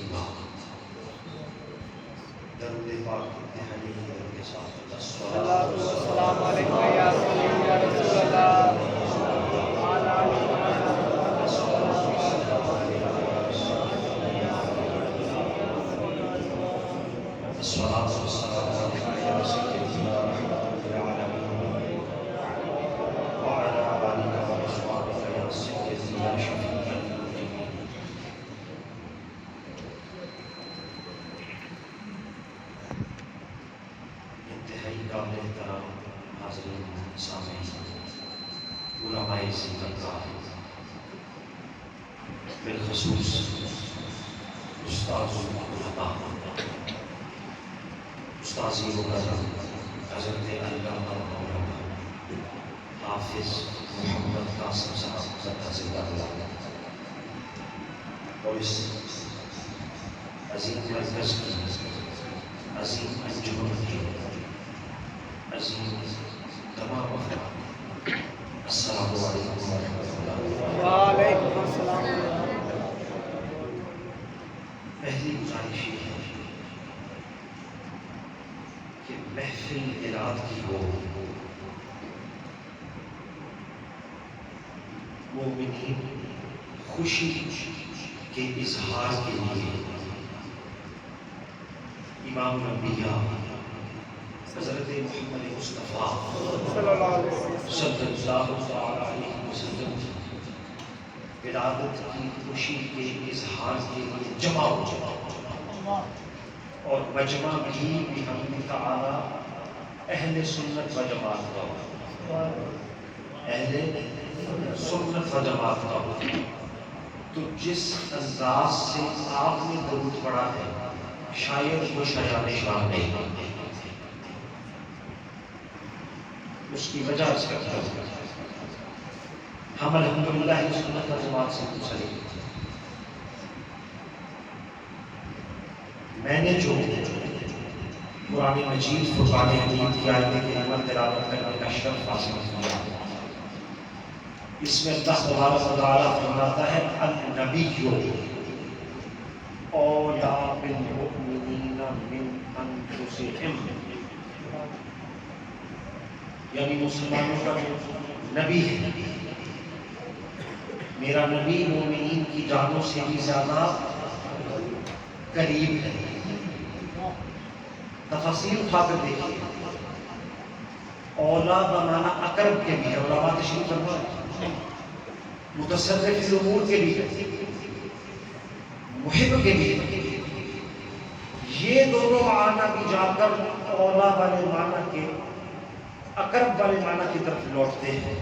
تسلیما. درود پاک انتہائی کے ساتھ الصلاۃ والسلام علیکہ یا سیدی یا رسول اللہ وعلی آلہ الصلاۃ والسلام علیکہ یا سیدی یا رحمۃ للعالمین وعلی آلہ وصحبہ یا سیدی یا شفیع المذنبین. انتہائی قابل احترام حاضرین سامعین علماء زندگاہ، بالخصوص استاد العلماء استاذی مکرم حضرت علامہ مولانا حافظ محمد قاسم صاحب زندہ اللہ، اور اس عظیم مرکز کی عظیم انجمن کی عظیم تمام افراد، السلام علیکم ورحمۃ اللہ. وعلیکم السلام. پہلی گزارش یہ ہے کہ محفل میلاد کی ہو، مومنین خوشی کے اظہار کے لیے امام الانبیاء حضرت محمد مصطفیٰ صلی اللہ علیہ وسلم صلی اللہ علیہ وسلم ولادت کی خوشی کے اظہار کے لیے جمع ہو، اور مجمع بھی بحمد تعالی اہل سنت و جماعت کا ہو، اہل سنت و جماعت کا ہو. تو جس انداز سے آپ نے درود پڑھا ہے شاید وہ شایان شان نہیں، اس کی وجہ اس کا کیا ہے؟ ہم الحمدللہ سنت و جماعت سے منسلک ہیں. میں نے جو قرآن مجید فرقان حمید کی آیت کریمہ تلاوت کرنے کا شرف حاصل کیا، اس میں اللہ تبارک و تعالیٰ فرماتا ہے النبی اولیٰ بالمؤمنین من انفسہم، یعنی مسلمانوں کا جو نبی ہے، میرا نبی مومنین کی جانوں سے بھی زیادہ قریب ہے. تفاصیل اٹھا کر دیکھیے، اولا بمانا اقرب کے بھی ہے، علماء تشریح فرمائے، متصرف الامور کے بھی ہے، محب کے بھی ہے. یہ دونوں معنی بھی جا کر اولا والے معنی کے اقرب والے معنی کی طرف لوٹتے ہیں.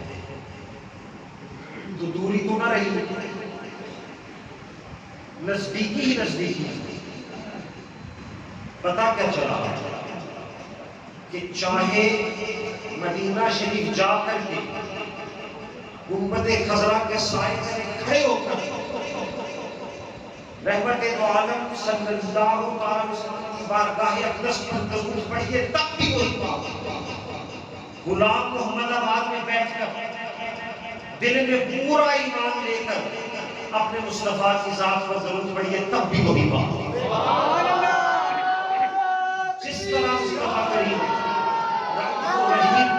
تو دوری تو نہ رہی، نزدیکی ہی نزدیکی. پتا کیا چلا کہ چاہے مدینہ شریف جا کر کے گنبد خضرا کے سائے سے کھڑے ہو کر رحمت دو عالم صلی اللہ علیہ وسلم کی بارگاہ اقدس پر درود پڑھیے، تب بھی کوئی بات. غلام محمد آباد میں بیٹھ کر دل میں پورا ایمان لے کر اپنے مصطفیٰ کی ذات پر درود پڑھیے، تب بھی وہی بات. جس طرح مصطفیٰ کریم رحیم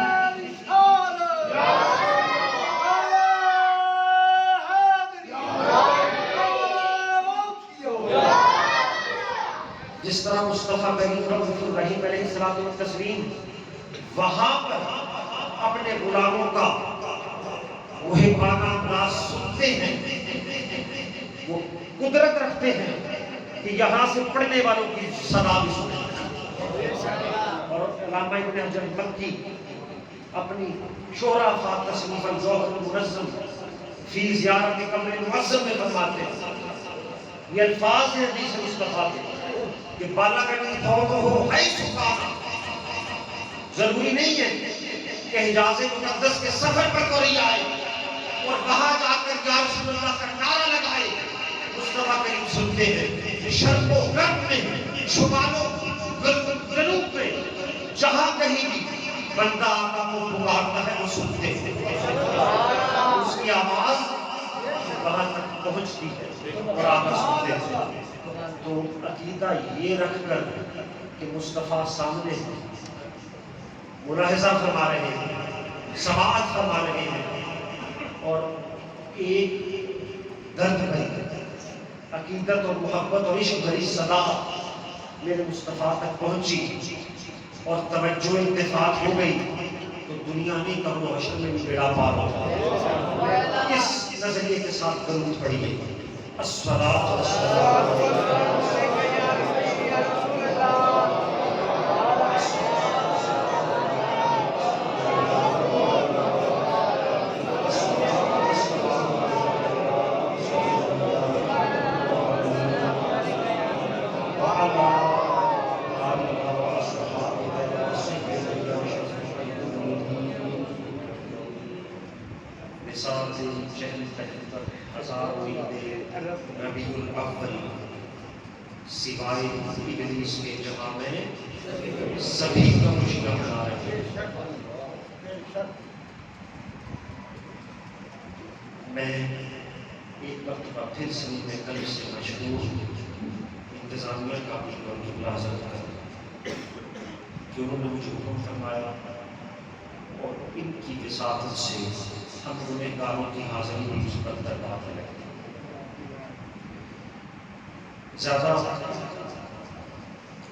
جس طرح مصطفیٰ کریم رحمۃ الرحیم علیہ الصلوۃ والتسلیم وہاں پر اپنے غلاموں کا محبانہ انداز سنتے ہیں، وہ قدرت رکھتے ہیں کہ یہاں سے پڑھنے والوں کی صدا بھی سنیں. اور علامہ ابن حجر مکی اپنی شہرہ فات تصنیف الجوہر المنظم فی زیارت قبر المعظم میں فرماتے ہیں، یہ الفاظ ہیں حدیث مصطفیٰ کے کہ بالغنی فوتہ حیث کان، ضروری نہیں ہے کہ حجاز مقدس کے سفر پر کوئی آئے اور وہاں جا کر یا رسول اللہ کا نعرہ لگائے. مصطفیٰ کریم سنتے ہیں شرق و غرب میں، شمال و جنوب میں، جہاں کہیں بھی بندہ آقا کو پکارتا ہے وہ سنتے ہیں. اس کی آواز وہاں تک پہنچتی ہے اور آقا سنتے ہیں. تو عقیدہ یہ رکھ کر کہ مصطفیٰ سامنے ہیں، ملاحظہ فرما رہے ہیں، سماعت فرما رہے ہیں، اور ایک درد بھری عقیدت اور محبت اور عشق بھری صدا میرے مصطفیٰ تک پہنچی اور توجہ اتفاق ہو گئی تو دنیا نہیں قبر و حشر میں بھی بیڑا پار ہو جائے۔ اس نظریے کے ساتھ درود پڑھیے، الصلاۃ والسلام ربیع الاول سوائے ابلیس کے جہاں میں سبھی کا خوشیاں منا رہے ہیں۔ میں ایک وقت کا پھر سے میں کل سے مشہور انتظامیہ کا بھی ملازم کروں کہ انہوں نے مجھے حکم فرمایا اور ان کی وساطت سے ہم گنہگاروں کی حاضری بھی اس پر دربار ہے۔ زیادہ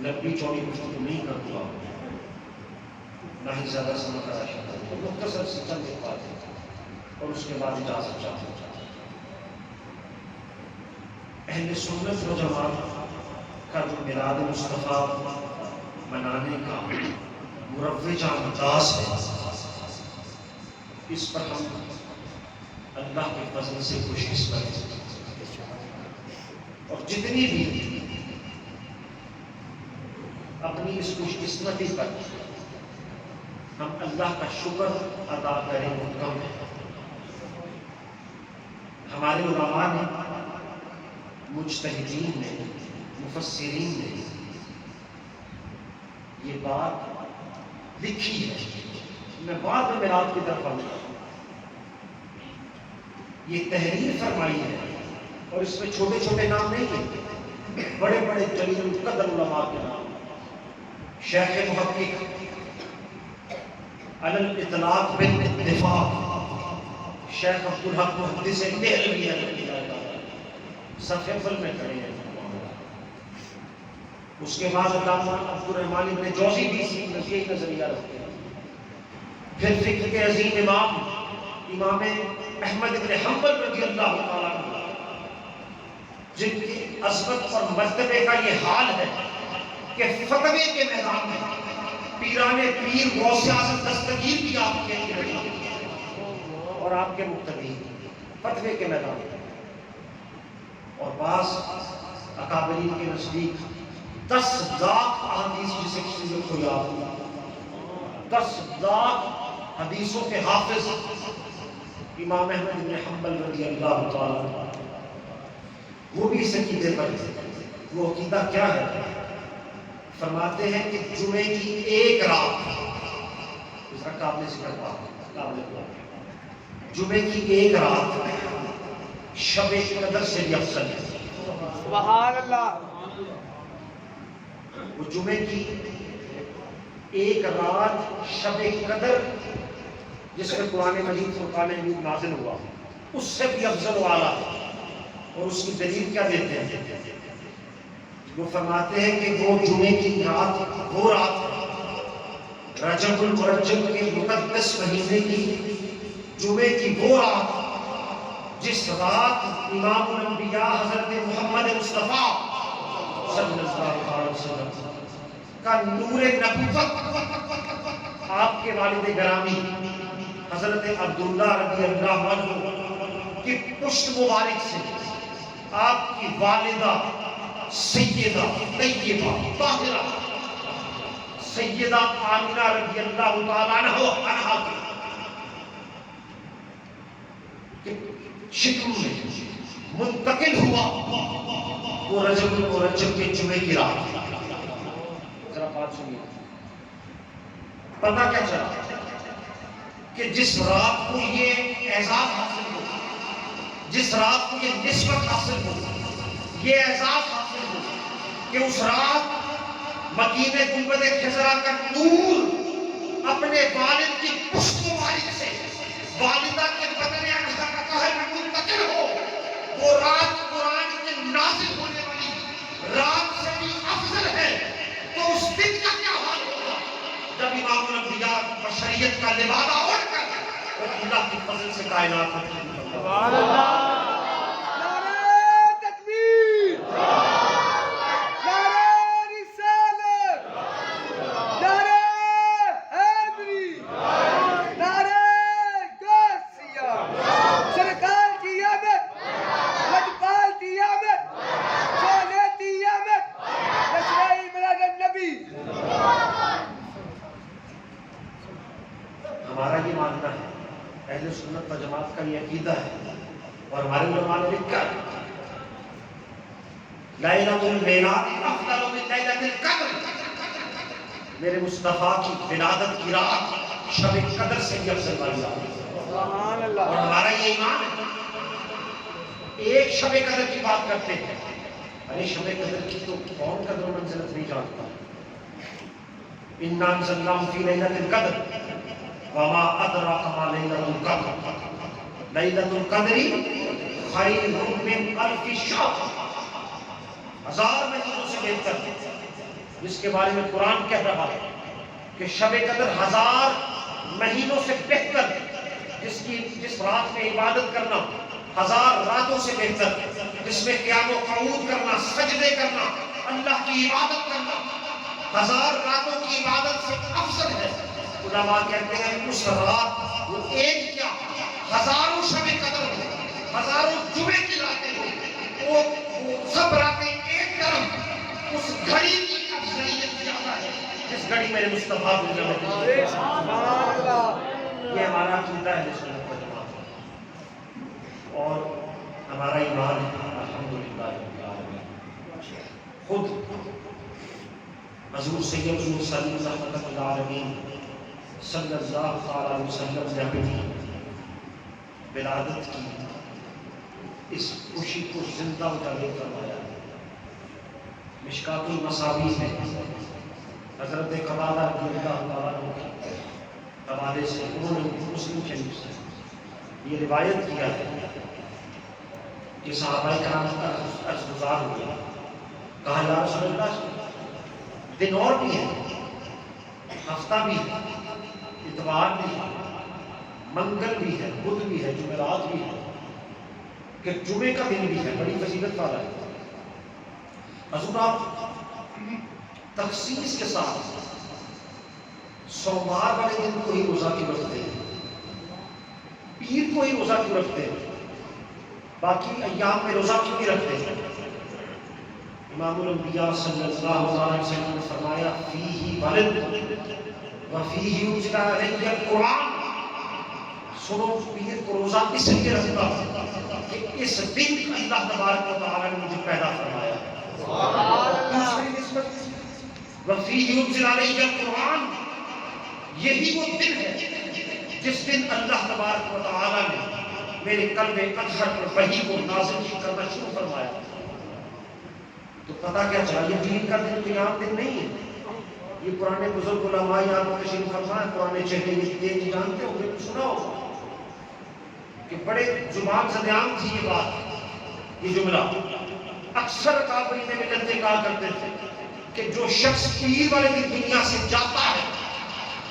لمبی چوڑی گفتگو نہیں کروں گا، نہ ہی زیادہ سمے کا راشن کروں گا، مختصر سے چند ایک باتیں اور اس کے بعد اجازت چاہتا ہوں۔ اہل سنت و جماعت کا جو میلاد مصطفیٰ منانے کا مروج انداز ہے، اس پر ہم اللہ کے فضل سے خوش قسمت ہیں، اور جتنی بھی اپنی اس خوش قسمتی پر ہم اللہ کا شکر ادا کریں وہ کم ہے۔ ہمارے علماء نے، مجتہدین نے، مفسرین نے یہ بات لکھی ہے، میں بعد میں میلاد کی طرف آؤں گا، یہ تحریر فرمائی ہے، اور اس میں چھوٹے چھوٹے نام نہیں ہیں، بڑے بڑے جلیل القدر علماء کے نام، شیخ محقق علی الاطلاق بالاتفاق شیخ عبدالحق محدث دہلوی صفحہ اول میں کھڑے ہیں۔ اس کے بعد علامہ عبدالرحمن ابن جوزی بھی اسی نظریہ رکھتے ہیں۔ پھر فقہ کے عظیم امام احمد ابن حنبل رضی اللہ تعالیٰ عنہ، جن کی عظمت اور مرتبے کا یہ حال ہے کہ فتوے کے میدان میں پیران پیر غوث اعظم دستگیر بھی آپ کے اور آپ کے مقتدی فتوے کے میدان میں، اور بعض اکابرین کے نزدیک 10 لاکھ احادیث، جسے کسی کو یاد ہو، 10 لاکھ حدیثوں کے حافظ امام احمد بن حنبل رضی اللہ تعالیٰ، وہ بھی اس عقیدے پر ہے۔ وہ عقیدہ کیا ہے؟ فرماتے ہیں کہ جمعے کی ایک رات، اس کا قابل ذکر بات، جمعے کی ایک رات شب قدر سے بھی افضل ہے۔ سبحان اللہ۔ وہ جمعے کی ایک رات شب قدر، جس میں قرآن مجید فرقان حمید نازل ہوا، اس سے بھی افضل و اعلیٰ ہے۔ اور اس کی دلیل کیا دیتے ہیں؟ وہ فرماتے ہیں کہ وہ جمعے کی رات وہ رات رجب المرجب کے مقدس مہینے کی جمعے کی وہ رات جس رات امام الانبیاء حضرت محمد مصطفیٰ صلی اللہ علیہ وسلم کا نور نبوت آپ کے والد گرامی حضرت عبداللہ رضی اللہ عنہ کی پشت مبارک سے آپ کی والدہ سیدہ طیبہ طاہرہ سیدہ آمنہ رضی اللہ تعالیٰ عنہا کے شکم میں منتقل ہوا وہ رجب المرجب کے جمعے کی رات۔ ذرا بات سنیے، پتہ کیا چلا کہ جس رات کو یہ اعزاز حاصل ہو، جس رات کو یہ نسبت حاصل ہو، یہ اعزاز حاصل ہو، کہ اس رات مکین گنبد خضرا کا نور اپنے والد کی پشت مبارک سے والدہ کے بدن انہا کا کہر میں منتقل ہو، وہ رات قرآن کے نازل ہونے والی رات سے بھی افضل ہے، تو اس دن کا کیا حال ہوگا جب امام الانبیاء بشریت کا لبادہ اوڑھ کر اور اللہ کی فضل سے کائنات میں سبحان اللہ، نعرہ تکبیر، نعرہ رسالت، نعرہ حیدری، نعرہ غوثیہ، سرکار کی آمد، لجپال کی آمد، شعلے کی آمد، تشریع میلاد النبی۔ ہمارا یہ ماننا ہے، اہل سنت و جماعت کا یہ عقیدہ ہے، اور ہمارے علماء نے لکھا ہے لیلۃ المیلاد افضل من لیلۃ القدر، میرے مصطفیٰ کی ولادت کی رات شب قدر سے بھی افضل والی رات ہے۔ سبحان اور اللہ، ہمارا یہ ایمان ہے، ایک شب قدر کی بات کرتے ہیں، ارے شب قدر کی تو کون قدر و منزلت نہیں جانتا۔ انا انزلناہ فی لیلۃ القدر وما ادراک ما لیلۃ القدر لیلۃ القدر خیر من الف شہر، 1000 مہینوں سے بہتر، جس کے بارے میں قرآن کہہ رہا ہے کہ شب قدر 1000 مہینوں سے بہتر، جس رات میں عبادت کرنا 1000 راتوں سے بہتر، جس میں قیام و قعود کرنا، سجدے کرنا، اللہ کی عبادت کرنا 1000 راتوں کی عبادت سے افضل ہے۔ علماء کہتے ہیں اس رات وہ ایک کیا ہزاروں شب قدر ہو، ہزاروں جمعے کی راتیں ہو، وہ سب راتیں ایک طرف، اس گھڑی کی افضلیت زیادہ ہے جس گھڑی میرے مصطفیٰ دنیا میں تشریف لائے۔ سبحان اللہ، یہ ہمارا عقیدہ ہے سنت و جماعت، اور ہمارا ایمان ہے الحمدللہ رب العالمین۔ خود حضور سید المرسلین رحمۃ للعالمین صلی اللہ علیہ وسلم نے اپنی ولادت کی اس خوشی کو زندہ اجاگر فرمایا۔ مشکات المصابیح میں حضرت قتادہ رضی اللہ تعالیٰ عنہ کے حوالے سے انہوں نے مسلم شریف سے یہ روایت کیا ہے کہ صحابہ کرام کا عرض گزار ہوئے، کہا یا رسول اللہ دن اور بھی ہے، ہفتہ بھی ہے، اتوار بھی ہے، منگل بھی ہے، بدھ بھی ہے، جمعرات بھی ہے، کہ جمعے کا دن بھی ہے، بڑی فضیلت والا ہے۔ حضور آپ تخصیص کے ساتھ سوموار والے دن کو ہی روزہ کیوں رکھتے ہیں، پیر کو ہی روزہ کیوں رکھتے ہیں، باقی ایام میں روزہ کیوں نہیں رکھتے ہیں؟ امام الانبیاء صلی اللہ علیہ وسلم نے فرمایا فیہ ولد وفیہ انزل علیہ القرآن، سنو پیر کو روزہ اس لیے رکھتا کہ اس دن اللہ تبارک و تعالیٰ نے مجھے پیدا فرمایا۔ دوسری نسبت وفیہ انزل علیہ القرآن، یہی وہ دن ہے جس دن اللہ تبارک و تعالیٰ نے میرے قلب اطہر پر وحی کو نازل کرنا شروع فرمایا۔ تو پتہ کیا چاہیے، دین کا دن کوئی عام دن نہیں ہے، یہ پرانے بزرگ علماء یہاں پر تشریف فرما ہے، پرانے چہرے یہ نہیں جانتے ہوں گے، سنا ہوگا کہ بڑے زبان زد عام تھی یہ بات، یہ جملہ اکثر کابری میں ملتے کہا کرتے تھے کہ جو شخص پیر والے دن دنیا سے جاتا ہے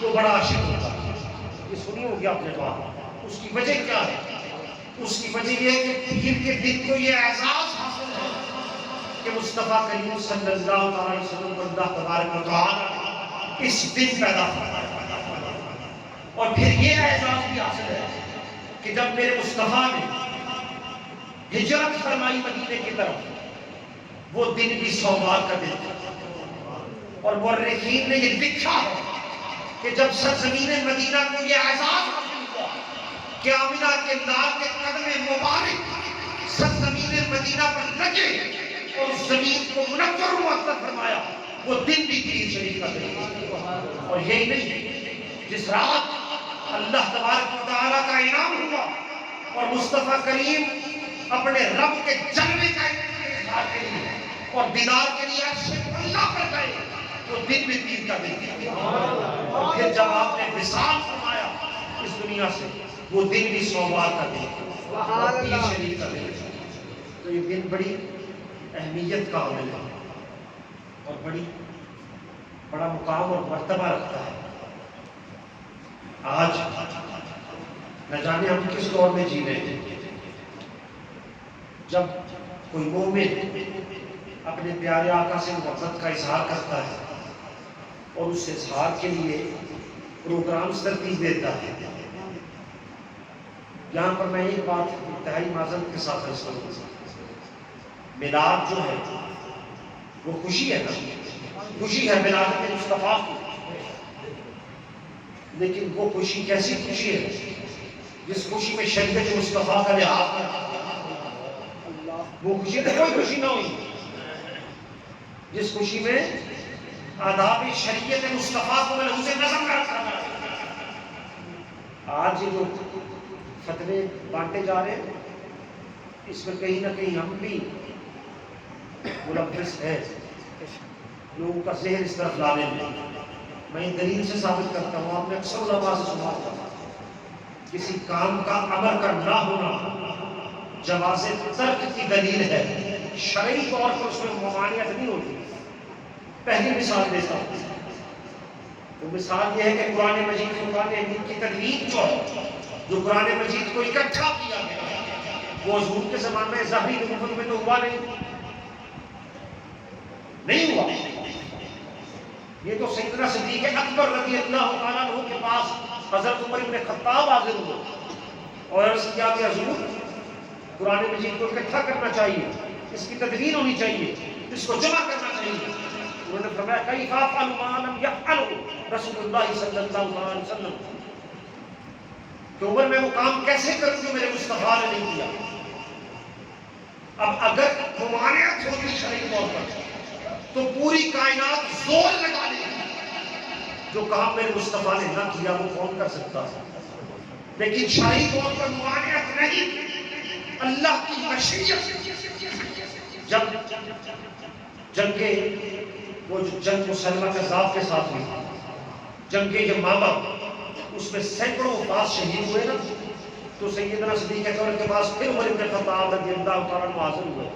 وہ بڑا عاشق ہوتا ہے۔ یہ سنی ہوگی آپ نے بات، اس کی وجہ کیا ہے؟ اس کی وجہ یہ ہے کہ پیر کے دن کو یہ اعزاز حاصل ہے کہ مصطفیٰ کریم صلی اللہ علیہ وسلم کو اللہ تبارک و تعالیٰ اس دن پیدا فرمایا، اور پھر یہ اعزاز بھی حاصل ہے کہ جب میرے مصطفیٰ نے ہجرت فرمائی مدینے کی طرف، وہ دن بھی سوموار کا دن تھا، اور مورخین نے یہ لکھا ہے کہ جب سرزمین مدینہ کو یہ اعزاز حاصل ہوا کہ آمنہ کے لال کے قدم مبارک سرزمین مدینہ پر لگے اور زمین کو منور و معطر فرمایا، وہ دن بھی پیر شریف کا دن تھا۔ اور یہی نہیں، جس رات اللہ تبارک و تعالیٰ کا انعام ہوا اور مصطفیٰ کریم اپنے رب کے جلوے کا اظہار کے لیے اور دیدار کے لیے عرش اللہ پر گئے، وہ دن بھی پیر کا دن تھا۔ اور پھر جب آپ نے وصال فرمایا اس دنیا سے، وہ دن بھی سوموار کا دن تھا اور پیر شریف کا دن تھا۔ تو یہ دن بڑی اہمیت کا عمل ہے اور بڑا مقام اور مرتبہ رکھتا ہے۔ آج نہ جانے ہم کس دور میں جی رہے ہیں، جب کوئی مومن اپنے پیارے آقا سے محبت کا اظہار کرتا ہے اور اس اظہار کے لیے پروگرامز ترتیب دیتا ہے۔ یہاں پر میں ایک بات انتہائی معذرت کے ساتھ عرض کروں، میلاد جو ہے وہ خوشی ہے نا، خوشی ہے میلاد مصطفیٰ کی، لیکن وہ خوشی کیسی خوشی ہے جس خوشی میں شریعت مصطفیٰ کا لحاظ ہے؟ وہ خوشی تو کوئی خوشی نہ ہوئی جس خوشی میں آداب شریعت مصطفیٰ کو ملحوظ نظم کا رکھا ہے۔ آج جو فتوے بانٹے جا رہے ہیں، اس میں کہیں نہ کہیں ہم بھی ملوث ہے، لوگوں کا ذہن اس طرف لانے میں۔ میں دلیل سے ثابت کرتا ہوں، آپ نے اکثر علماء سے سنا ہوگا، کسی کام کا امر کا نہ ہونا جواز ترک کی دلیل ہے، شرعی طور پر اس میں ممانعت نہیں ہوتی۔ پہلی مثال دیتا ہوں، وہ مثال یہ ہے کہ قرآن مجید کی تدوین جو ہے، جو قرآن مجید کو اکٹھا کیا گیا، وہ حضور کے زمانے میں ظاہری نبوت میں تو ہوا نہیں ہوا۔ یہ تو سیدنا صدیق اکبر رضی اللہ تعالیٰ عنہ کے پاس حضرت عمر بن خطاب حاضر ہوئے اور عرض کیا کہ حضور قرآن مجید کو اکٹھا کرنا چاہیے، اس کی تدوین ہونی چاہیے، اس کو جمع کرنا چاہیے۔ انہوں نے فرمایا کیف افعل ما لم یفعل رسول اللہ صلی اللہ علیہ وسلم، کہ عمر میں وہ کام کیسے کروں جو میرے مصطفیٰ نے نہیں کیا۔ اب اگر ممانعت ہوتی شرعی طور پر تو پوری کائنات زور لگا لے، جو کام میرے مصطفیٰ نے نہ کیا وہ کون کر سکتا ہے؟ لیکن شرعی طور پر ممانعت نہیں، اللہ کی مشیت۔ جب جنگ مسلمہ کذاب کے ساتھ ہوئی، جنگ یمامہ، اس میں سینکڑوں افراد شہید ہوئے نا، تو سیدنا صدیق اکبر کے پاس پھر عمر بن خطاب رضی اللہ تعالیٰ عنہ حاضر ہوئے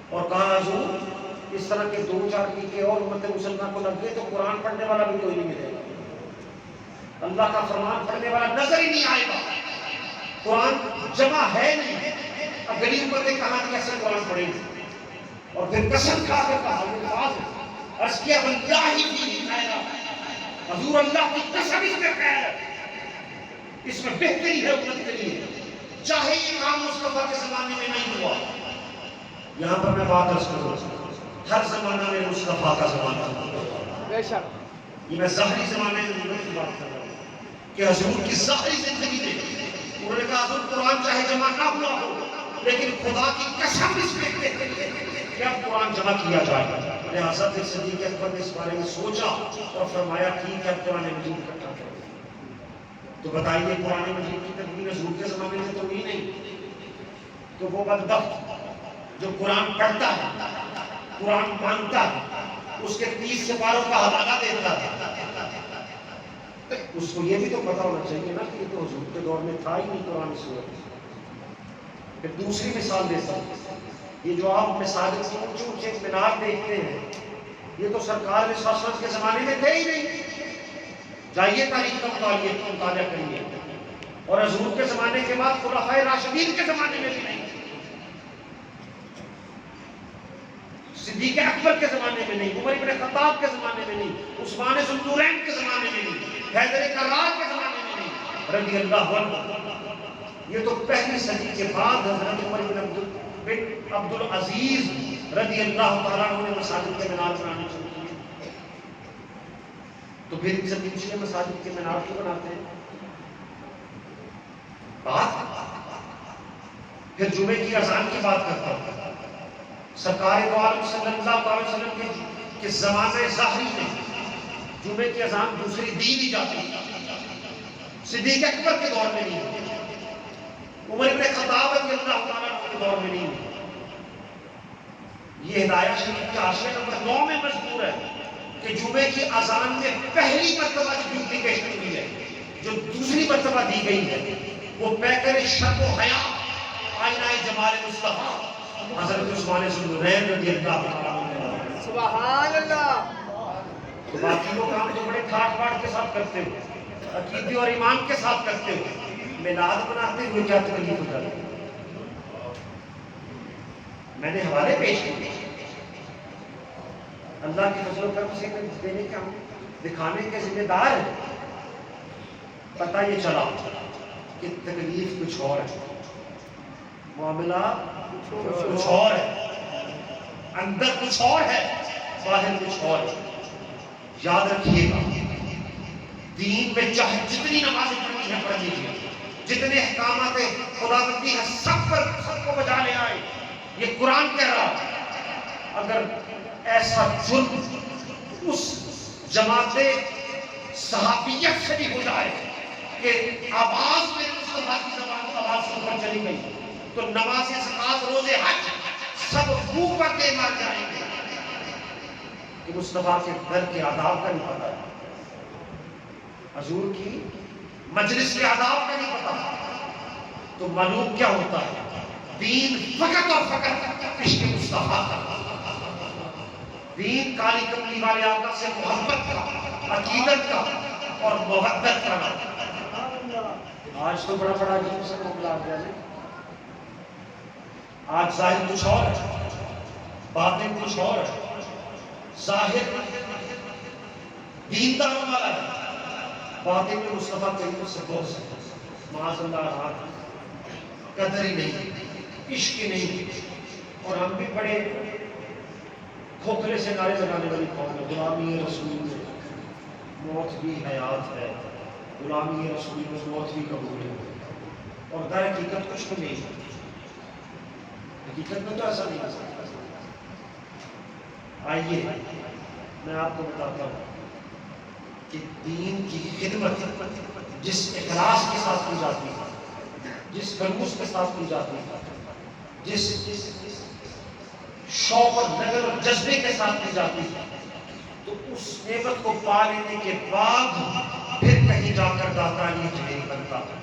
اور کہا حضور اس طرح کے 2-4 ٹیکے اور امت مسلمہ کو لگ گئے تو قرآن پڑھنے والا بھی کوئی نہیں ملے گا، اللہ کا فرمان پڑھنے والا نظر ہی نہیں آئے گا، قرآن جمع ہے نہیں، اب گلی امتیں کہاں کیسے قرآن پڑھیں گے؟ اور پھر قسم کھا کر کہا عرض کیا واللہ فیہ خیر، حضور اللہ کی قسم اس میں خیر ہے، اس میں بہتری ہے امت کے لیے، چاہے یہ کام مصطفیٰ کے زمانے میں نہیں ہوا۔ یہاں پر میں بات عرض کروں، ہر زمانہ میں مصطفیٰ کا زمانہ ہے، بے شک۔ یہ میں ظاہری زمانے میں نہیں بات کر رہا ہوں کہ حضور کی ظاہری زندگی دیکھیں، انہوں نے کہا حضور قرآن چاہے جمع نہ ہوا ہو لیکن خدا کی قسم اس میں کہ اب قرآن جمع کیا جائے۔ لہٰذا پھر صدیق اکبر نے اس بارے میں سوچا اور فرمایا ٹھیک ہے قرآن مجید اکٹھا کرو۔ تو بتائیے قرآن مجید کی تدوین حضور کے زمانے میں تو ہوئی نہیں، تو وہ بدبخت جو قرآن پڑھتا ہے، قرآن مانتا ہے، اس کے 30 سپاروں کا حوالہ دیتا ہے، اس کو یہ بھی تو پتا ہونا چاہیے نا کہ یہ تو حضور کے دور میں تھا ہی نہیں قرآن سورت۔ پھر دوسری مثال دیتا ہوں، یہ جو آپ مساجد سے اونچے اونچے مینار دیکھتے ہیں، یہ تو سرکار علیہ السلام کے زمانے میں تھے ہی نہیں۔ جائیے تاریخ کا مطالعہ کریے، اور حضور کے زمانے کے بعد خلفائے راشدین کے زمانے میں بھی نہیں، صدیق اکبر کے زمانے میں نہیں، عمر بن خطاب کے زمانے میں نہیں، عثمان ذو النورین کے زمانے میں نہیں، حیدر کرار کے زمانے میں نہیں، رضی اللہ عنہ۔ یہ تو پہلی صدی کے بعد حضرت عمر بن عبد العزیز رضی اللہ تعالیٰ عنہ نے مساجد کے مینار بنانے شروع کیے۔ تو پھر ان سے پیچھے مساجد کے مینار کیوں بناتے ہیں؟ پھر جمعے کی اذان کی بات کرتا ہوں، سرکار دو عالم صلی اللہ علیہ وسلم کے زمانے ظاہری میں جمعے کی اذان دوسری دی بھی جاتی، صدیق اکبر کے دور میں نہیں، عمر بن خطاب رضی اللہ تعالیٰ عنہ کے دور میں نہیں، یہ ہدایہ شریف کے حاشیہ نمبر 9 میں مذکور ہے کہ جمعے کی اذان میں پہلی مرتبہ جو ڈپلیکیشن ہوئی ہے، جو دوسری مرتبہ دی گئی ہے، وہ پیکر شرم و حیا آئینہ جمال مصطفیٰ حضرت عثمان ذوالنورین رضی اللہ عنہ۔ سبحان اللہ۔ تو باقی وہ کام جو بڑے ٹھاٹ باٹ کے ساتھ کرتے ہو، عقیدے اور ایمان کے ساتھ کرتے ہو، میلاد مناتے ہوئے کیا تکلیف ہو جاتی ہے؟ میں نے حوالے پیش کیے، اللہ کی فضل و کرم سے دینے کے، ہم دکھانے کے ذمہ دار ہیں۔ پتہ یہ چلا کہ تکلیف کچھ اور ہے، معاملہ کچھ اور ہے، اندر کچھ اور ہے، باہر کچھ اور ہے۔ یاد رکھیے گا، دین میں چاہے جتنی نمازیں پڑھنی ہے پڑھ لیجیے، جتنے احکامات خداوندی ہے سب کو بجا لے آئے، یہ قرآن کہہ رہا ہے۔ اگر ایسا جرم اس جماعت صحابیت سے بھی ہو جائے کہ آواز میں مصطفیٰ کی زبان آواز سن کر چلی گئی، تو نماز زکات روزے حج سب منہ پر دے مار جائیں گے کہ مصطفیٰ کے در کے آداب کا نہیں پتا ہے، حضور کی مجلس کے آداب کا نہیں پتا، تو معلوم کیا ہوتا ہے؟ دین فقط اور فقط عشق مصطفیٰ کا، دین کالی کملی والے آقا سے محبت کا، عقیدت کا اور محبت کا نام۔ آج تو بڑا بڑا عجیب سے معاملہ آ گیا ہے، آج ظاہر کچھ اور ہے، باطن کچھ اور ہے۔ ظاہر دینداروں والا ہے، باطن میں مصطفیٰ کریم سے بہت سے معاذ اللہ رات قدر ہی نہیں، عشق ہی نہیں، اور ہم بھی بڑے کھوکھلے سے نعرے لگانے والی قوم ہے، غلامی رسول میں موت بھی حیات ہے، غلامی رسول میں موت بھی قبول ہے، اور در حقیقت کچھ بھی نہیں ہے، حقیقت میں تو ایسا نہیں ہے۔ آئیے میں آپ کو بتاتا ہوں کہ دین کی خدمت جس اخلاص کے ساتھ کی جاتی ہے، جس خلوص کے ساتھ کی جاتی ہے، جس شوق اور لگن اور جذبے کے ساتھ کی جاتی ہے، تو اس نعمت کو پا لینے کے بعد پھر کہیں جا کر داتا یہ بنتا ہے،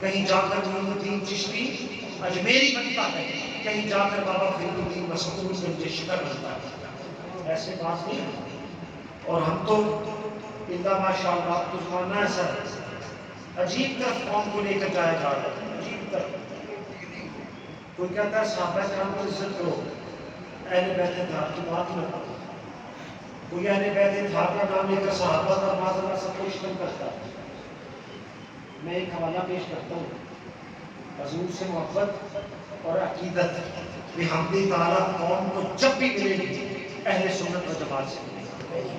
کہیں جا کر معین الدین چشتی اجمیری بنتا ہے، کہیں جا کر بابا فرید الدین مسعود سے شکر بنتا ہے۔ ایسے بات نہیں ہے، اور ہم تو اللہ ماشاء اللہ تو زمانہ ایسا ہے، عجیب طرف قوم کو لے کر جایا جا رہا ہے، عجیب طرف۔ کوئی کہتا ہے صحابہ کرام کو عزت کرو، اہل بیت اطہار کی بات نہ کرو، کوئی اہل بیت اطہار کا نام لے کر صحابہ کا معاذ اللہ سب کو شتم کرتا ہے۔ میں ایک حوالہ پیش کرتا ہوں، حضور سے محبت اور عقیدت بحمد تعالیٰ قوم کو جب بھی ملے گی اہل سنت و جماعت سے ملے گی۔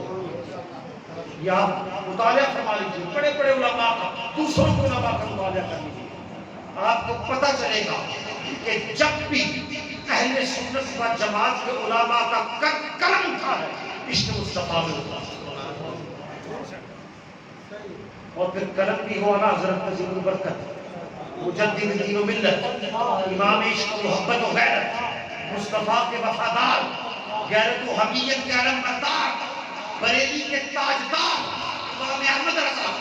یا مطالعہ فرما لیجیے بڑے بڑے علماء کا، دوسروں کو علماء کا مطالعہ کر لیجیے، آپ کو پتہ چلے گا کہ جب بھی اہل سنت و جماعت کے علماء کا کرم تھا ہے عشق مصطفیٰ میں ہوتا، اور پھر کرم بھی ہوا نا حضرت عظیم البرکت مجدد دین و ملت، امام عشق و محبت و غیرت، مصطفیٰ کے وفادار، غیرت و حمیت کے علم بردار، بریلی کے تاجدار امام احمد رضا،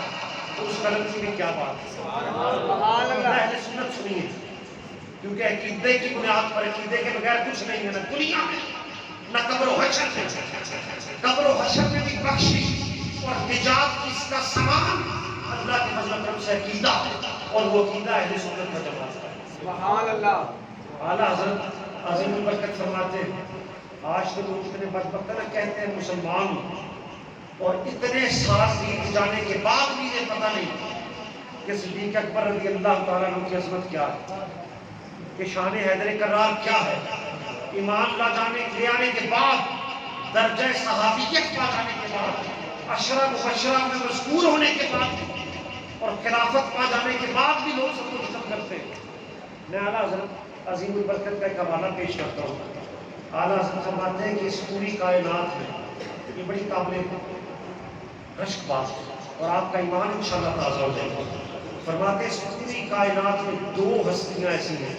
تو اس کرم کی بھی کیا بات ہے۔ سبحان اللہ۔ اہل سنت سنیے، کیونکہ عقیدے کی بنیاد پر، عقیدے کے بغیر کچھ نہیں ہے، نہ دنیا میں نہ قبر و حشر میں، قبر و حشر میں بھی بخشش اور نجات اس کا سامان اللہ کے فضل و کرم سے عقیدہ ہے، اور وہ عقیدہ اہل سنت و جماعت ہے۔ سبحان اللہ۔ اعلیٰ حضرت عظیم البرکت فرماتے ہیں، آج تو لوگ اتنے بدبخت نہ کہتے ہیں مسلمان، اور اتنے سال بیت جانے کے بعد بھی یہ پتہ نہیں کہ صدیق اکبر رضی اللہ تعالیٰ عنہ کی عظمت کیا ہے، کہ شان حیدر کرار کیا ہے، ایمان لا جانے لے آنے کے بعد، درجہ صحابیت پا جانے کے بعد، عشرہ مبشرہ میں مذکور ہونے کے بعد، اور خلافت پا جانے کے بعد بھی لوگ سب کو ختم کرتے ہیں۔ میں اعلیٰ حضرت عظیم البرکت کا ایک حوالہ پیش کرتا ہوں۔ اعلیٰ حضرت فرماتے ہیں کہ اس پوری کائنات میں یہ بڑی قابل رشک بات ہے، اور آپ کا ایمان انشاءاللہ تازہ ہو جائے گا۔ فرماتے ہیں اس پوری کائنات میں دو ہستیاں ایسی ہیں،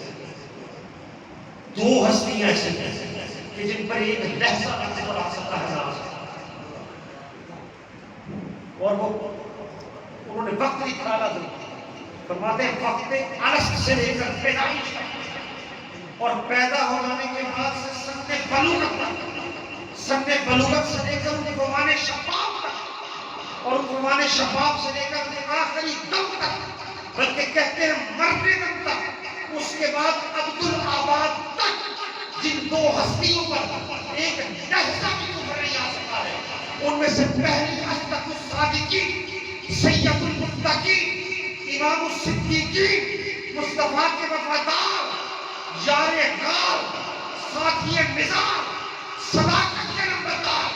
دو ہستیاں ایسی ہیں کہ جن پر ایک لہجہ وقت پر آ سکتا ہے نہ آ سکتا. اور وہ انہوں نے وقت نکالا تھا. فرماتے ہیں وقت الست سے لے کر پیدائش اور پیدا ہو جانے کے بعد سے سن بلوغت سے لے کر ان عنوان شباب تک اور ان عنوان شباب سے لے کر ان آخری دم تک بلکہ کہتے ہیں مرنے دم تک اس کے بعد عبدالآباد تک جن دو ہستیوں پر ایک لہجہ بھی کفر نہیں آ سکتا ہے ان میں سے پہلی اصدق الصادقین سید المتقین امام الصدیقین مصطفیٰ کے وفادار یار غار ساتھی مزار صداقت کے نمبردار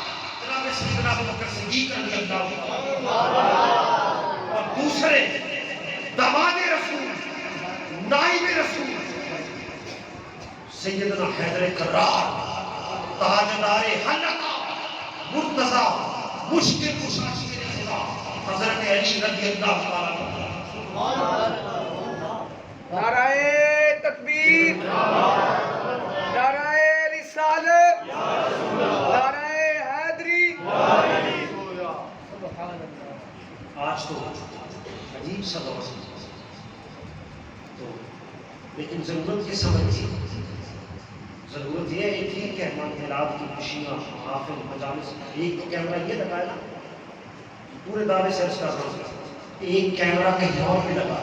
جناب سیدنا ابوبکر صدیق رضی اللہ عنہ اور دوسرے داماد رسول نائب رسول سیدنا حیدر کرار تاجدار حلقہ مرتضی مشکل کشا شیر خدا حضرت علی رضی اللہ تعالیٰ نعرہ تکبیر، نعرہ رسالت، نعرہ حیدری. آج تو عجیب سا دور تو لیکن ضرورت کی سمجھ تھی. ضرورت یہ ہے کہ ہمارے میلاد کی خوشیاں محافل مجالس ایک کیمرہ یہ لگایا نا پورے دعوے سے عرض کر رہا ہوں ایک کیمرہ کہیں اور بھی لگا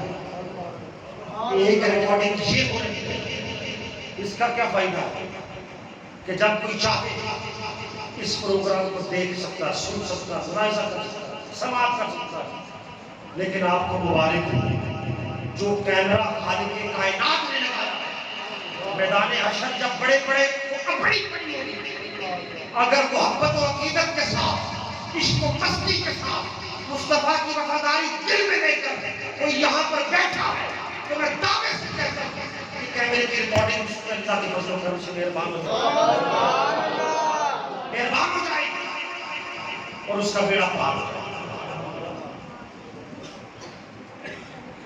ایک ریکارڈنگ یہ ہو رہی ہے. اس کا کیا فائدہ ہے کہ جب کوئی چاہے اس پروگرام کو دیکھ سکتا سن سکتا ملاحظہ کر سکتا سماعت کر سکتا لیکن آپ کو مبارک جو کیمرہ خالق کائنات نے لگایا میدان حشر جب بڑے بڑے اگر محبت و عقیدت کے ساتھ عشق و مستی کے ساتھ مصطفیٰ کی وفاداری دل میں لے کر کوئی یہاں پر بیٹھا ہے تو میں دعوے سے کہتا ہوں کہ کیمرے کی ریکارڈنگ اس میں اللہ کی فضل و کرم سے مہربان ہو جائے اور اس کا بیڑا پار ہو جائے.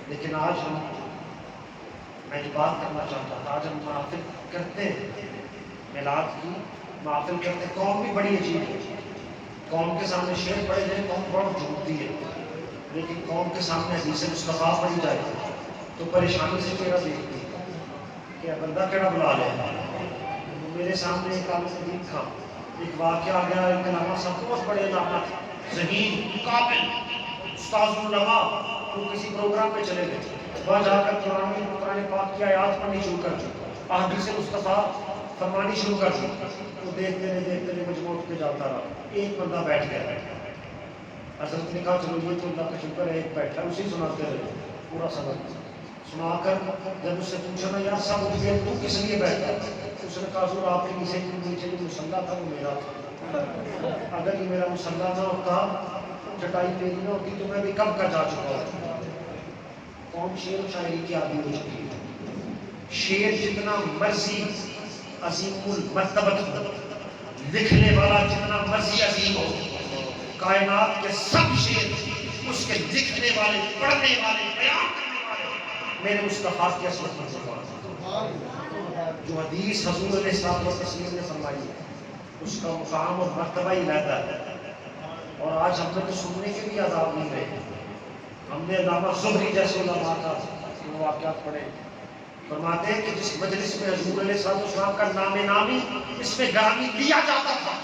لیکن آج ہم میں یہ بات کرنا چاہتا تھا آج ہم محافل کرتے ہیں میلاد کی محافل کرتے ہیں. قوم بھی بڑی عجیب ہے. قوم کے سامنے شعر پڑے جائیں قوم بہت جھوٹتی ہے لیکن قوم کے سامنے حدیث مصطفیٰ پڑھی جائے تو پریشانی سے چہرہ دیکھتی ہے کہ بندہ کیڑا بلا لے. میرے سامنے ایک عالم دین تھا ایک واقعہ آ گیا. ایک علامہ صاحب بہت بڑے علامہ تھے ذہین قابل استاذ العلماء وہ کسی پروگرام پہ چلے گئے. وہاں جا کر قرآن پاک کی آیات پڑھنی شروع کر دی احادیث مصطفیٰ فرمانی شروع کر دی. وہ دیکھتے رہے مجموع اٹھ کے جاتا رہا. ایک بندہ بیٹھ گیا. حضرت نے کہا چلو یہ تو اللہ کا شکر ہے ایک بیٹھا اسی سناتے رہے پورا سبق سنا کر جب اس سے پوچھا نا یار سب اٹھ گئے تو کس لیے بیٹھا. اس نے کہا حضور آپ کے نیچے جو مصلح تھا وہ میرا تھا. اگر یہ میرا مصلح نہ ہوتا چٹائی میری نہ ہوتی تو میں بھی کب کا جا چکا ہوتا. قوم شعر و شاعری کی عادی ہو چکی ہے. شعر جتنا مرضی عظیم المرتبت لکھنے والا جتنا مرضی عظیم ہو کائنات کے سب شعر اس کے لکھنے والے پڑھنے والے بیان کرنے والے میرے مصطفیٰ کی عصمت پر زبان جو حدیث حضور علیہ السلام و تسلیم نے فرمائی ہے اس کا مقام اور مرتبہ ہی رہتا ہے. اور آج ہم نے تو سننے کے بھی آداب نہیں رہے. ہم نے علامہ زہری جیسے علماء کا واقعات پڑھے فرماتے ہیں کہ جس مجلس میں حضور علیہ السلام کا نام نامی اس میں گرامی لیا جاتا تھا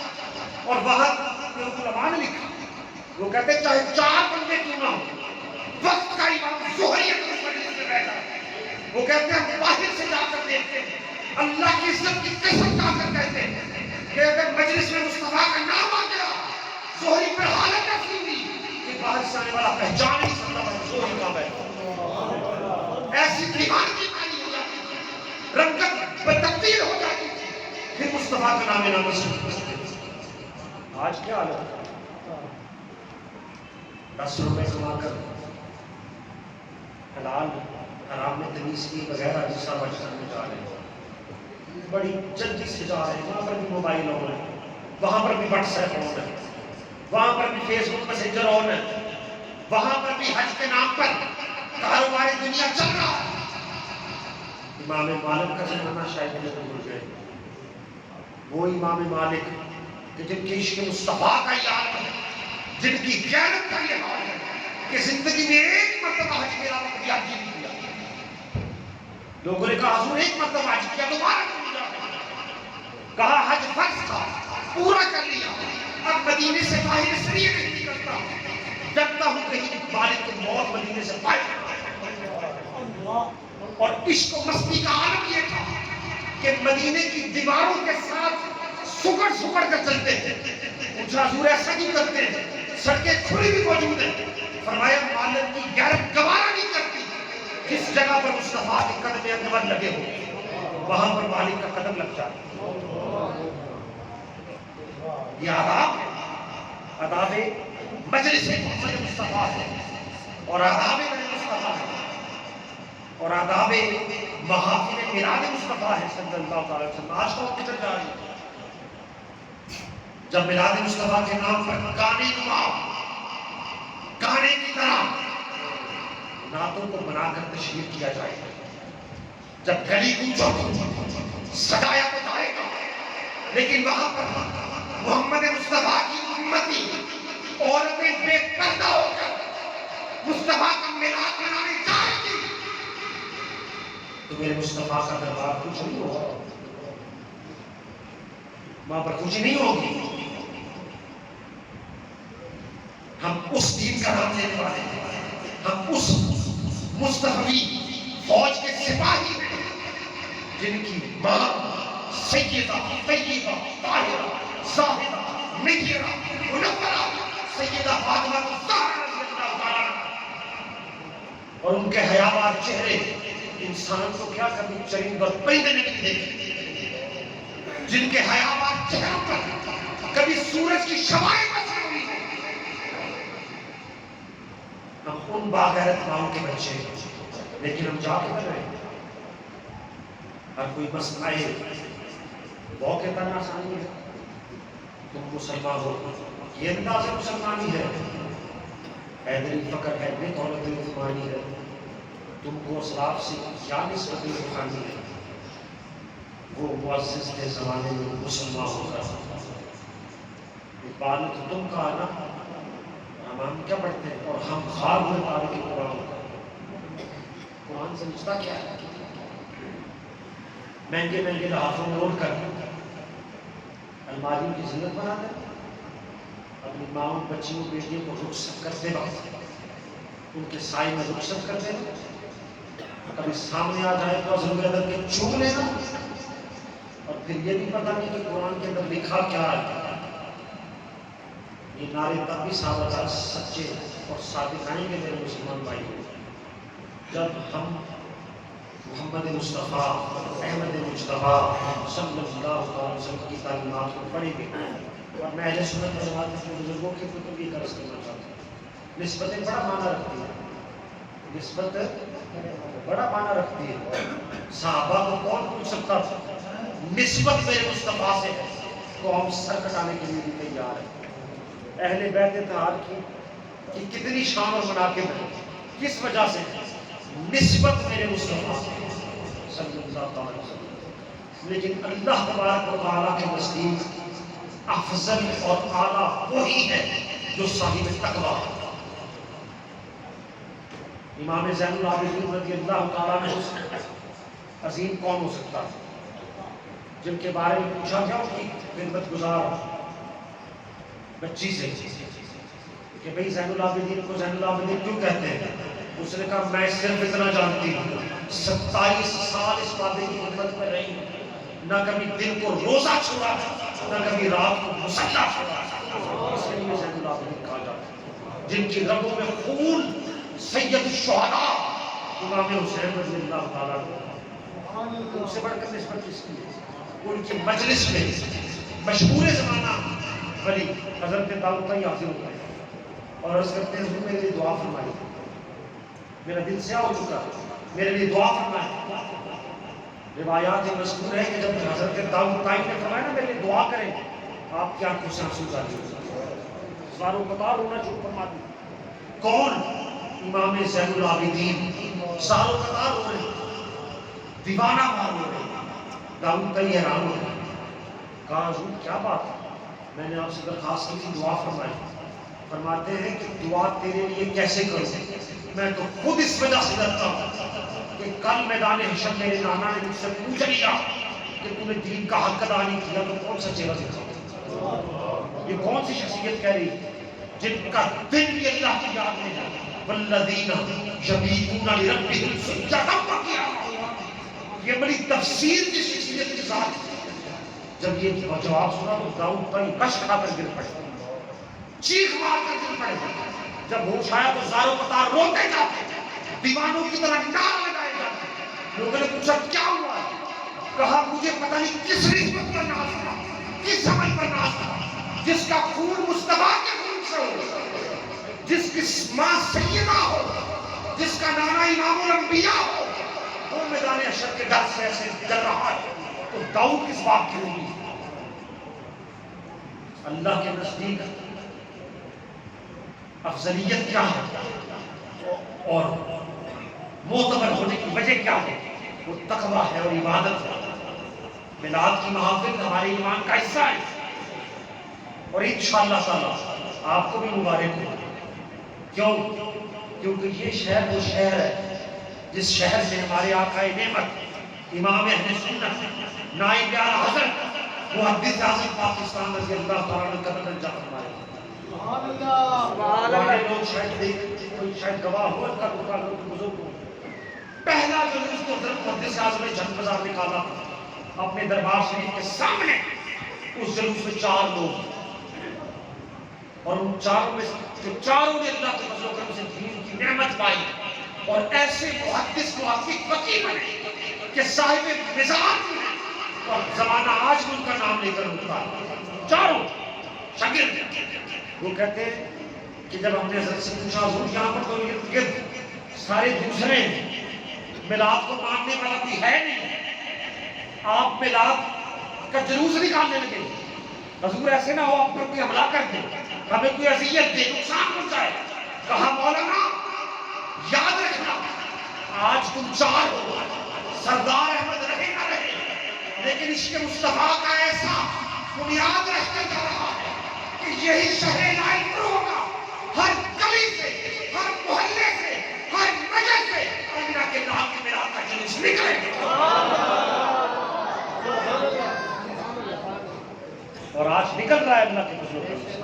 اور وہاں علماء نے لکھا وہ کہتے ہیں چاہے 4 بندے کیوں نہ ہو وقت کا امام زہری اس مجلس میں بیٹھا. وہ کہتے ہیں باہر سے جا کر دیکھتے ہیں اللہ کی عزت کی قسم کھا کر کہتے ہیں کہ اگر مجلس میں مصطفیٰ کا نام آ گیا زہری پر حالت ایسی ہوئی کہ باہر سے آنے والا پہچان نہیں سکتا زہری کا بیٹھا. ایسی دیوانگی پانی ہو جاتی تھی رنگت بتبدیل ہو جاتی تھی پھر مصطفیٰ کا نام نام سنتے. آج کیا حالت ہے 10 روپے کما کر حلال حرام میں تمیز کی بغیر حدیثہ بچن میں جا رہے ہیں. بڑی جلدی سے جا رہے ہیں. وہاں پر بھی موبائل آن ہے وہاں پر بھی واٹس ایپ آن ہے وہاں پر بھی فیس بک میسنجر آن ہے وہاں پر بھی حج کے نام پر کاروبار دنیا چل رہا ہے. امام مالک کا زمانہ شاید مجھے بھول گئے. وہ امام مالک کہ جن کے عشق مصطفیٰ کا یہ عالم ہے، جن کی غیرت کا یہ حال ہے کہ زندگی میں ایک مرتبہ حج میرا کبھی حج نہیں کیا۔ لوگوں نے کہا حضور ایک مرتبہ حج کیا دوبارہ کیوں نہیں جاتے؟ کہا حج فرض تھا پورا کر لیا، اب مدینے سے باہر سریع نہیں نکلتا، ڈرتا ہوں کہیں مالک کی موت مدینے سے باہر۔ اور عشق و مستی کا عالم یہ تھا کہ مدینے کی دیواروں کے ساتھ سکڑ سکڑ کر چلتے ہیں۔ پوچھا حضور ایسا کیوں کرتے ہیں؟ سڑکیں کھلی بھی موجود ہیں۔ فرمایا مالک کی غیرت گوارا نہیں کرتی جس جگہ پر مصطفیٰ کے قدم انور لگے ہو وہاں پر مالک کا قدم لگ جاتا۔ یہ آداب مجلس محمد مصطفیٰ ہے، اور آداب مصطفیٰ ہے، اور آداب محافل میلاد مصطفیٰ ہے صلی اللہ علیہ وسلم۔ آج تو کدھر جا رہی ہے؟ جب میلاد مصطفیٰ کے نام پر گانے کی طرح نعتوں کو بنا کر تشہیر کیا جائے، جب گلی کوچوں کو سجایا تو جائے گا، لیکن وہاں پر محمد مصطفیٰ کی امتی عورتیں بے پردہ ہو کر مصطفیٰ کا میلاد منانے جائے گی تو میرے مصطفیٰ کا دربار کچھ نہیں ہوگا، وہاں پر کچھ نہیں ہوگی۔ ہم اس دین کا نام لینے والے ہیں، ہم اس مصطفی فوج کے سپاہی ہیں جن کی ماں سیدہ طیبہ طاہرہ زاہدہ مطہرہ منورہ سیدہ فاطمہ الزہرا رضی اللہ تعالیٰ عنہا، اور ان کے حیابار چہرے انسان کو کیا کبھی چرند اور پرندے نے بھی دیکھے، جن کے حیابار چہروں پر کبھی سورج کی شعائیں بسر ہوئی ہیں۔ ہم ان باغیرت ماؤں کے بچے ہیں، لیکن ہم جا کے کر رہے ہیں۔ ہر کوئی بس آئے وہ کہتا ہے آسانی ہے، تم مسلمان ہو، یہ انداز مسلمانی ہے، حیدری فقر ہے، بے دولت عثمانی ہے، تم کو اسلاف سے کیا نسبت روحانی ہے، وہ معزز کے زمانے میں مسلمان ہوگا۔ اقبال نے تو تم کہا نا، ہم کیا پڑھتے ہیں اور ہم خار ہوئے پارے کے قرآن سے رشتہ کیا ہے؟ مہنگے مہنگے لحافوں میں اوڑھ کر الماری کی زینت بنا دیں، اپنی ماں بچیوں بیٹیوں کو رخصت کرتے وقت ان کے سائے میں رخصت کر دینا، کبھی سامنے آ جائے تو ضرور ادب کے چوم لینا، اور پھر یہ بھی پتہ نہیں کہ قرآن کے اندر لکھا کیا ہے۔ یہ نعرے تب بھی ثابت سچے اور ثابت آئیں گے میرے مسلمان بھائی، جب ہم محمد مصطفیٰ احمد مجتبیٰ صلی اللہ علیہ وسلم کی تعلیمات کو پڑھیں گے۔ اور میں اہل سنت والجماعت کے بزرگوں کی کتب بھی درس کرنا چاہتا ہوں۔ نسبتیں بڑا معنی رکھتی ہیں، نسبت بڑا معنی رکھتی ہے۔ صحابہ کو کون پوچھ سکتا تھا؟ نسبت میرے مصطفیٰ سے ہے، قوم سر کٹانے کے لیے بھی تیار ہے۔ اہل بیت اطہار کی کتنی شان اور مناقب ہے، کس وجہ سے؟ نسبت میرے مصطفیٰ صلی اللہ علیہ وسلم۔ لیکن اللہ تبارک و تعالیٰ کے نزدیک افضل اور اعلیٰ وہی ہے جو صاحب تقویٰ ہے۔ امام زین العابدین رضی اللہ تعالیٰ عنہ عظیم کون ہو سکتا ہے جن کے بارے میں پوچھا گیا ان کی خدمت گزار بچی سے کہ بھئی زین العابدین کو زین العابدین کیوں کہتے ہیں؟ اس نے کہا میں صرف اتنا جانتی ہوں 27 سال اس وعدے کی خدمت میں رہی، نہ کبھی دن کو روزہ چھوڑا نہ کبھی رات کو مصلی چھوڑا، اس لیے زین العابدین کہا جاتا ہے۔ جن کی رگوں میں خون سید الشہداء امام حسین رضی اللہ تعالیٰ عنہ، ان سے بڑھ کر نسبت کس کی ہے؟ ان کی مجلس میں مشہور زمانہ ولی حضرت داؤد طئی حاضر ہوتا ہے اور عرض کرتے ہیں حضور میرے لیے دعا فرمائے، میرا دل سیاہ ہو چکا، میرے لیے دعا فرمائے۔ روایات یہ مذکور ہے کہ جب حضرت داؤد طئی نے فرمایا نا میرے لیے دعا کریں، آپ کی آنکھوں سے آنسو جاری ہو گئے، سواروں قطار ہونا شروع فرما دی۔ کون؟ امام زین العابدین ساروں قطار ہو رہے، دیوانہ مار ہو رہے، داؤد طئی حیران ہو رہے، کہا حضور کیا بات ہے؟ میں نے آپ سے درخواست کی تھی دعا فرمائی. فرماتے ہیں کہ دعا تیرے لیے کیسے کروں؟ میں تو خود اس وجہ سے ڈرتا ہوں کہ کل میدان حشر میرے نانا نے مجھ سے پوچھ لیا کہ تم نے دین کا حق ادا نہیں کیا تو کون سا چہرہ دکھاؤ؟ یہ کون سی شخصیت کہہ رہی جن کا دن بھی اللہ کی یاد میں ہے؟ والذین یبیتون لربہم سجدا وقیاما. یہ بڑی تفسیر کی شخصیت کے ساتھ جب یہ جواب سنا تو داؤد پر کش کھا کر گر پڑے, چیخ مار کر گر پڑے. جب ہوش آیا تو زاروں قطار روتے جاتے, دیوانوں کی طرح نعرے لگائے جاتے. لوگوں نے پوچھا کیا ہوا؟ کہا مجھے پتہ نہیں کس نسبت پر ناز تھا, کس عمل پر ناز تھا, جس کا خون مصطفیٰ کے خون سے ہو, جس کی ماں سیدہ ہو, جس کا نانا امام الانبیاء ہو, وہ میدان حشر کے ڈر سے ایسے ڈر رہا ہے تو داؤد کس بات کی ہوگی؟ اللہ کے نزدیک افضلیت کیا ہے اور معتبر ہونے کی وجہ کیا ہے؟ وہ تقویٰ ہے اور عبادت ہے. میلاد کی محافل ہمارے ایمان کا حصہ ہے اور انشاءاللہ تعالی آپ کو بھی مبارک ہو. کیوں؟ کیونکہ یہ شہر وہ شہر ہے جس شہر میں ہمارے آقا نعمت امام اہل سنت نائب اعلیٰ حضرت محدث اعظم پاکستان رضی اللہ تعالیٰ عنہ قدر جا فرمائے. سبحان اللہ. ہمارے لوگ شاید دیکھ کوئی شاید گواہ ہو اس کا بزرگ ہو. پہلا جلوس تو حضرت محدث اعظم نے جھنڈ بازار نکالا اپنے دربار شریف کے سامنے. اس جلوس میں 4 لوگ اور ان چاروں نے اللہ کے فضل و کرم سے دین کی نعمت پائی اور ایسے محدث محقق فقیہ بنے کہ صاحب مزاج بھی ہیں اور زمانہ آج بھی ان کا نام لے کر اٹھتا ہے. چاروں شاگرد. وہ کہتے ہیں کہ جب ہم نے حضرت سے پوچھا حضور یہاں پر تو یہ سارے دوسرے ہیں, میلاد کو ماننے والا کوئی ہے نہیں, آپ میلاد کا جلوس نکالنے لگے. حضور ایسے نہ ہو آپ پر کوئی حملہ کر دے, ہمیں کوئی اذیت دے, نقصان پہنچائے. کہا مولانا یاد رکھنا آج تم 4 ہو, سردار احمد رہے نہ رہے, لیکن عشق مصطفیٰ کا ایسا بنیاد رہتے جا رہا ہے کہ یہی شہر لائن پر ہوگا. ہر گلی سے, ہر محلے سے, ہر نگر سے امینہ کے نام کے میلاد کا جلوس نکلے اور آج نکل رہا ہے اللہ کے فضل سے.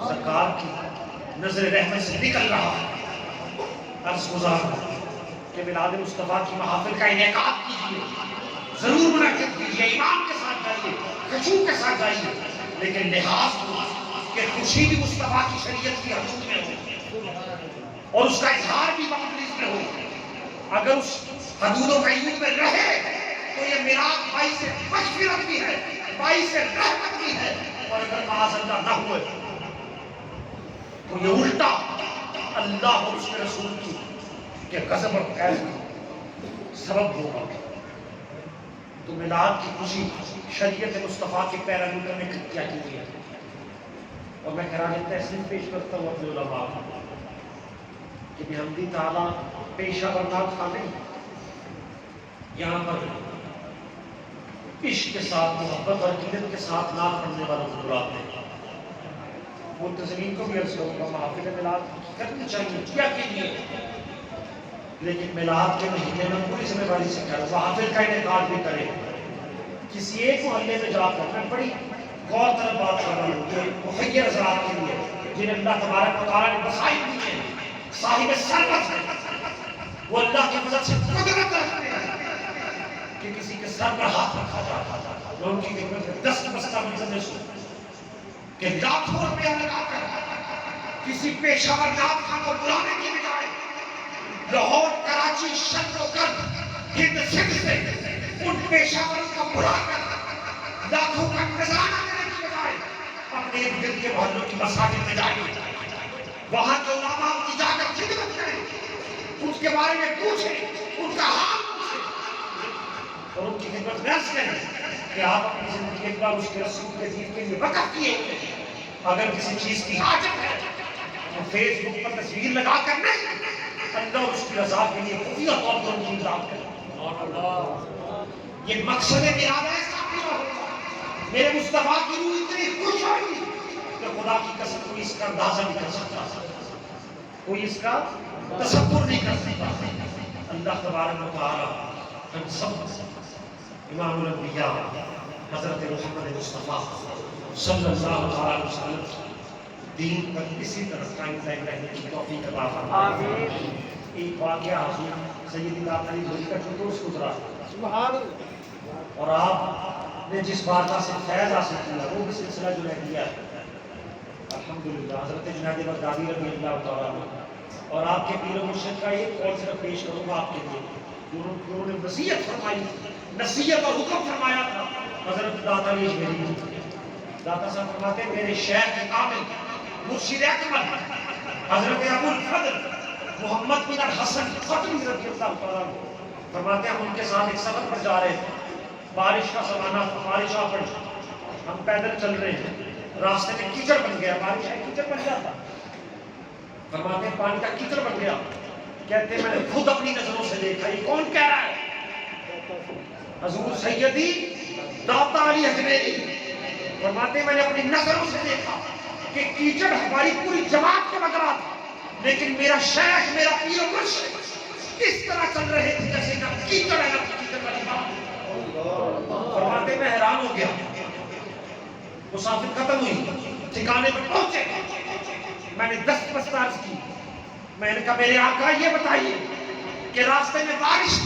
سرکار کی نظر رحمت سے نکل رہا ہے. عرض گزار کہ میلاد مصطفیٰ کی محافل کا انعقاد کیجیے, ضرور منعقد کیجیے, ایمان کے ساتھ جائیے, خشوع کے ساتھ جائیے, لیکن لحاظ ہو کہ خوشی بھی مصطفیٰ کی شریعت کی حدود میں ہو اور اس کا اظہار بھی باؤنڈریز میں ہو. اگر اس حدود و قیود میں رہے تو یہ میلاد باعث مغفرت بھی ہے, باعث رحمت بھی ہے, اور اگر معاذ اللہ نہ ہوئے تو یہ الٹا اللہ اور اس کے رسول کی کہ غضب اور قہر کا سبب ہوگا. تو میلاد کی خوشی شریعت مصطفیٰ کے پیروی کرنے کیا کی ہے. اور میں خراج تحسین پیش کرتا ہوں اپنے علماء کہ بحمدی تعالیٰ پیشہ ورنات کا نہیں, یہاں پر عشق کے ساتھ, محبت اور عقیدت کے ساتھ نعت پڑھنے والوں کو بلاتے ہیں. منتظمین کو بھی عرض کروں گا محافل میلاد کرنی چاہیے, کیا کیجیے, لیکن میلاد کے مہینے میں پوری ذمہ داری سے کہہ رہا ہوں محافل کا انعقاد بھی کرے. کسی ایک محلے میں جا کر میں بڑی غور طرف بات کر رہا ہوں کہ مخیر حضرات کے لیے جنہیں اللہ تبارک و تعالیٰ نے وسائل دی ہیں, صاحب ثروت ہیں, وہ اللہ کی مدد سے قدرت رکھتے ہیں کہ کسی کے سر پر ہاتھ رکھا جائے, لوگوں کی خدمت میں 10 بستہ منتظر سو کہ لاکھوں روپیہ لگا کر کسی پیشہ ور نعت خواں کو بلانے کی بجائے لاہور, کراچی, شنگرگر, ہند سندھ سے ان پیشہ وروں کو بلا کر لاکھوں کا خزانہ دینے کی بجائے اپنے ایک دل کے محلوں کی مساجد میں جائیں, وہاں جو علماء ان کی جا کر خدمت کریں, اس کے بارے میں پوچھیں, ان کا حال پوچھیں اور ان کی خدمت میں عرض کریں کہ آپ اپنی زندگی ایک بار اس کے رسول کے دین کے لیے وقف کیے ہوئے ہیں. اگر کسی چیز کی حاجت ہے تو فیس بک پر تصویر لگا کر نہیں, اللہ اس کی رضا کے لیے خفیہ طور پر ان کی امداد کریں. یہ مقصد میرا ایسا پورا ہوگا، میرے مصطفیٰ کی روح اتنی خوش ہوگی کہ خدا کی قسم کوئی اس کا اندازہ نہیں کر سکتا، کوئی اس کا تصور نہیں کر سکتا۔ اللہ تبارک و تعالی ہم سب امام الانبیاء حضرت محمد مصطفیٰ صلی اللہ علیہ وسلم دین پر اسی طرح قائم دائم رہنے کی توفیق عطا فرمائے۔ آمین۔ ایک واقعہ حضور سیدی داتا علی بھری کا چطور گزرا، سبحان اللہ۔ اور آپ نے جس بارگاہ سے فیض حاصل کیا وہ بھی سلسلہ جو ہے کیا ہے الحمدللہ حضرت جنید بغدادی رضی اللہ تعالیٰ عنہ۔ اور آپ کے پیر و مرشد کا ایک قول صرف پیش کروں گا آپ کے لیے، انہوں نے وصیت فرمائی، نصیحت اور حکم فرمایا تھا حضرت داتا علی بھری۔ داتا صاحب فرماتے ہیں میرے شیخ کامل مرشد اکمل حضرت ابو الفضل محمد بن الحسن فتوی رضی اللہ تعالیٰ عنہ فرماتے ہیں ہم ان کے ساتھ ایک سفر پر جا رہے تھے، بارش کا زمانہ، بارش آ پڑی، ہم پیدل چل رہے ہیں، راستے میں کیچڑ بن گیا، بارش ہے کیچڑ بن جاتا، فرماتے ہیں پانی کا کیچڑ بن گیا، کہتے ہیں میں نے خود اپنی نظروں سے دیکھا، یہ کون کہہ رہا ہے؟ حضور سیدی داتا علی اجمیری فرماتے ہیں میں نے اپنی نظروں سے دیکھا کہ کیچڑ ہماری پوری جماعت کو لگ رہا تھا، لیکن میرا شیخ، میرا پیر و مرشد اس طرح چل رہے تھے جیسے نہ کیچڑ ہے نہ کیچڑ والی بات۔ فرماتے میں حیران ہو گیا، مسافر ختم ہوئی، ٹھکانے پر پہنچے، میں نے دست عرض کی، میں نے کہا میرے آقا یہ بتائیے کہ راستے میں بارش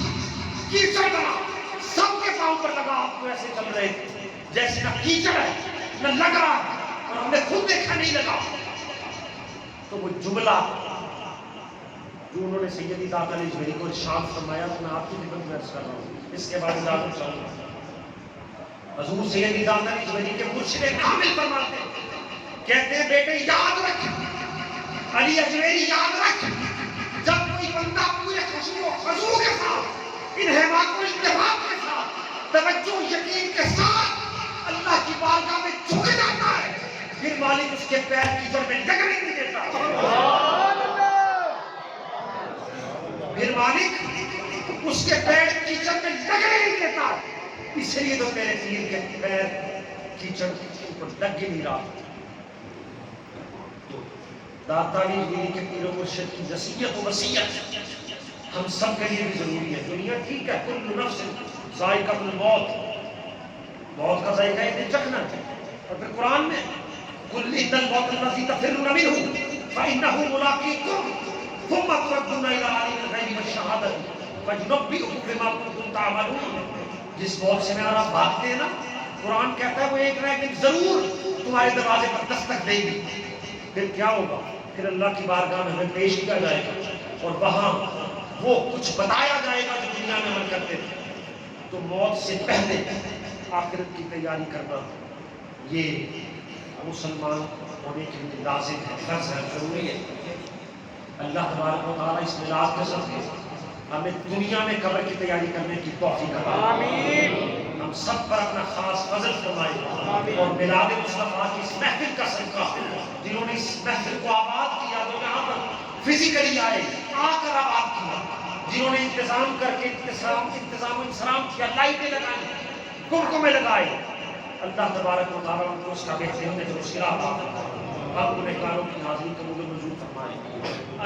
کیچڑ بنا، سب کے پاؤں پر لگا، آپ تو ایسے چل رہے تھے جیسے نہ کیچڑ ہے نہ لگ رہا ہے، اور ہم نے خود دیکھا نہیں لگا۔ تو وہ جملہ جو انہوں نے سیدی داتا علی اجمیری کو ارشاد فرمایا تو میں آپ کی خدمت میں عرض کر رہا ہوں، اس کے بعد اجازت چاہوں گا۔ حضور سیدی داتا علی اجمیری کے مرشد کامل فرماتے ہیں، کہتے ہیں بیٹے یاد رکھ، علی اجمیری یاد رکھ، جب کوئی بندہ پورے خشوع و خضوع کے ساتھ، انہماک و اجتہاد کے ساتھ، توجہ یقین کے ساتھ اللہ کی بارگاہ میں جھک جاتا ہے، پھر مالک اس کے پیر کیچڑ میں لگنے نہیں دیتا، پھر مالک اس کے پیر کیچڑ میں لگنے نہیں دیتا، اس لیے تو میرے پیر کے پیر کیچڑ پر لگ ہی نہیں رہا۔ داتا علی اجمیری کے پیر و مرشد کی نصیحت و وصیت ہم سب کے لیے بھی ضروری ہے۔ دنیا ٹھیک ہے، کل نفس ذائقۃ الموت، موت کا ذائقہ یہ چکھنا ہے، اور پھر قرآن میں قل ان الموت الذی تفرون منہ فانہ ملاقیکم ثم تردون الی عالم الغیب والشہادۃ فینبئکم بما کنتم تعملون۔ جس موت سے میرا آپ بھاگتے ہیں نا، قرآن کہتا ہے وہ ایک نہ ایک دن ضرور تمہارے دروازے پر دستک دے گی، پھر کیا ہوگا؟ پھر اللہ کی بارگاہ میں ہمیں پیش کیا جائے گا اور وہاں وہ کچھ بتایا جائے گا جو دنیا میں عمل کرتے تھے۔ تو موت سے پہلے آخرت کی تیاری کرنا یہ مسلمان ہونے کے لیے لازم ہے، فرض ہے، ضروری ہے۔ اللہ تبارک و تعالیٰ اس میلاد کے صدقے ہمیں دنیا میں قبر کی تیاری کرنے کی توفیق عطا فرمائے، ہم سب پر اپنا خاص فضل فرمائے، اور میلاد مصطفیٰ کی اس محفل کا صدقہ جنہوں نے اس محفل کو آباد کیا، جو یہاں پر فزیکلی آئے، آ کر آباد کیا، جنہوں نے انتظام کر کے انتظام و انصرام کیا، لائٹیں لگائیں، کمکمے لگائے، اللہ تبارک و تعالیٰ ان کو اس کا بہترین اجر و صلہ عطا فرمائے، آپ گنہ گاروں کی حاضری قبول و منظور فرمائے۔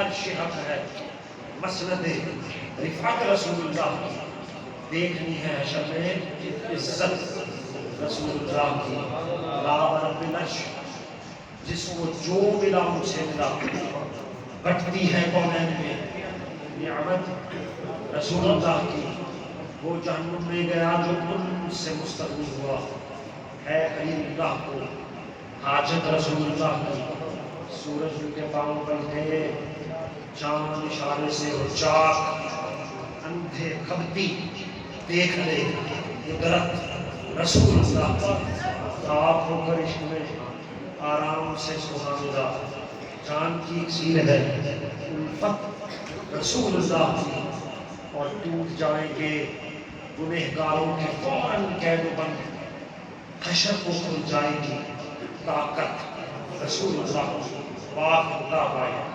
عرش حق ہے، مسند رفعت رسول اللہ کی دیکھنی ہے حشر میں عزت رسول اللہ کی، لا رب العرش جس کو جو ملا مجھے ملا، بٹتی ہے کونین میں نعمت رسول اللہ کی، وہ جہنم میں گیا جو ان سے مستغنی ہوا، ہے خلیل اللہ کو حاجت رسول اللہ کی، سورج ان کے پاؤں پلٹے، چاند اشارے سے ہو چاک، اندھے کھبتی دیکھ لے یہ درخت رسول اللہ کی، آپ ہو کر عشق میں آرام سے سونا ملا، جان کی اکسیر ہے الفت رسول اللہ کی، اور ٹوٹ جائیں گے گنہگاروں کے فوراً قید و بند، حشر کو کھل جائے گی طاقت رسول اللہ کی، واہ اللہ